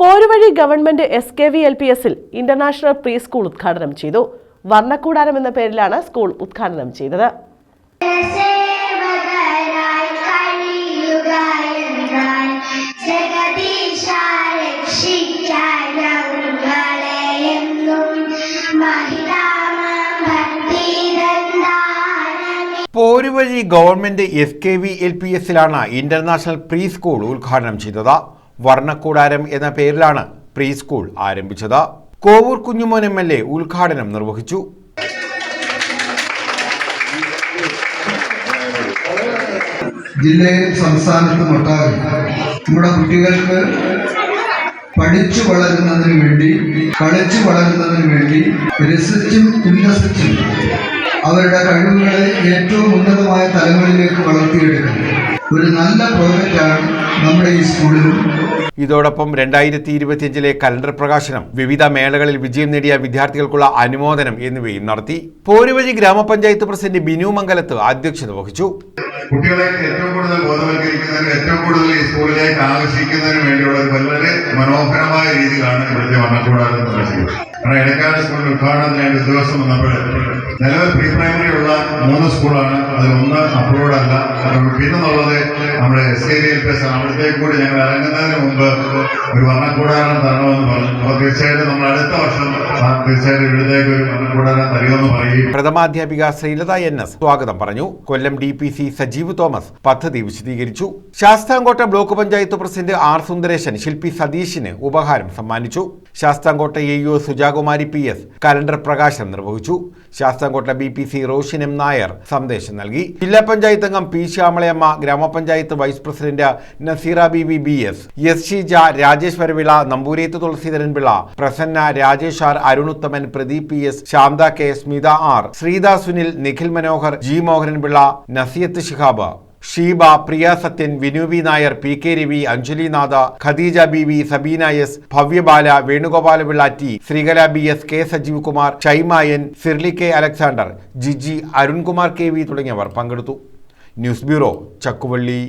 Poruvazhi government SKV-LPSൽ international pre school ഉദ്ഘാടനം ചെയ്തു. വർണ്ണക്കൂടാരം എന്ന പേരിലാണ് സ്കൂൾ ഉദ്ഘാടനം ചെയ്തത്. പോരുവഴി ഗവൺമെന്റ് SKV-LPSലാണ് ഇന്റർനാഷണൽ പ്രീ സ്കൂൾ ഉദ്ഘാടനം ചെയ്തത്. വർണ്ണക്കൂടാരം എന്ന പേരിലാണ് പ്രീ സ്കൂൾ ആരംഭിച്ചത്. കോവൂർ കുഞ്ഞുമോൻ MLA ഉദ്ഘാടനം നിർവഹിച്ചു. ജില്ലയിൽ സംസ്ഥാനത്തുമൊട്ടാകെ നമ്മുടെ കുട്ടികൾക്ക് പഠിച്ചു വളരുന്നതിന് വേണ്ടി, കളിച്ചു വളരുന്നതിന് വേണ്ടി, രസിച്ചും ഉല്ലസിച്ചും അവരുടെ കഴിവുകളെ ഏറ്റവും ഉന്നതമായ തലങ്ങളിലേക്ക് വളർത്തിയെടുക്കുന്നത് ഒരു നല്ല പ്രോജക്റ്റാണ് നമ്മുടെ ഈ സ്കൂളിലും. ഇതോടൊപ്പം 2025 കലണ്ടർ പ്രകാശനം, വിവിധ മേളകളിൽ വിജയം നേടിയ വിദ്യാർത്ഥികൾക്കുള്ള അനുമോദനം എന്നിവയും നടത്തി. പോരുവഴി ഗ്രാമപഞ്ചായത്ത് പ്രസിഡന്റ് ബിനു മംഗലത്ത് അധ്യക്ഷത വഹിച്ചു. കുട്ടികളെ ഏറ്റവും കൂടുതൽ ബോധവൽക്കരിക്കുന്നതിന്, ഏറ്റവും കൂടുതൽ ഈ സ്കൂളിലേക്ക് ആകർഷിക്കുന്നതിന് വേണ്ടിയുള്ള ഒരു വളരെ മനോഹരമായ രീതിയിലാണ് ഇവിടുത്തെ വർണ്ണക്കൂടാരം പ്രദർശിക്കുന്നത്. കാരണം ഇടക്കാല സ്കൂളിന്റെ ഉദ്ഘാടനത്തിനായിട്ട് ഉദ്യോഗസ്ഥം വന്നപ്പോൾ നിലവിൽ പ്രീ പ്രൈമറി ഉള്ള 3 സ്കൂളാണ്, അതിലൊന്ന് അപ്രൂവ്ഡ് അല്ല. പിന്നുള്ളത് നമ്മുടെ SKV-LPS ആണ്. അവിടത്തേക്ക് കൂടി ഞങ്ങൾ ഇറങ്ങുന്നതിന് മുമ്പ് ഒരു വർണ്ണക്കൂടാരം തരണമെന്ന് പറഞ്ഞു. അപ്പോൾ തീർച്ചയായിട്ടും നമ്മൾ അടുത്ത വർഷം തീർച്ചയായിട്ടും ഇവിടത്തേക്ക് ഒരു വർണ്ണക്കൂടാരം തരുമെന്ന് പറയും. പ്രഥമാധ്യാപിക ശ്രീലത NS സ്വാഗതം പറഞ്ഞു. കൊല്ലം DPC സജീവ് തോമസ് പദ്ധതി വിശദീകരിച്ചു. Sasthamcotta block panchayat president R Sundaresan ശില്പി സതീഷിന് ഉപഹാരം സമ്മാനിച്ചു. Sasthamcotta AEO Sujakumari PS calendar പ്രകാശനം നിർവഹിച്ചു. ശാസ്താംകോട്ട BPC റോഷിൻ M നായർ സന്ദേശം നൽകി. ജില്ലാ പഞ്ചായത്ത് അംഗം P ശ്യാമളയമ്മ, ഗ്രാമപഞ്ചായത്ത് vice president Naseera BB BS, S Sheeja, Rajesh Varavila, Namboorethu Thulaseedharan Pillai, Prasanna, Rajesh R, Arunuthaman, Pradeep PS, Shantha K, Smitha R, Sreetha Sunil, Nikhil Manohar, G Mohanan Pillai, Nasiyath Shihab, Sheeba, Priya Sathyan, Vinu B Nair, PK Ravi, Anjali Natha, Khadeeja BB, Sabeena S, Bhavyabala, Venugopala Pillai T, Sreekala BS, K Sajeev Kumar, Shymayan, Shirly K Alexander, Jiji, Arunkumar KV തുടങ്ങിയവർ പങ്കെടുത്തു. News bureau, Chakkuvalli.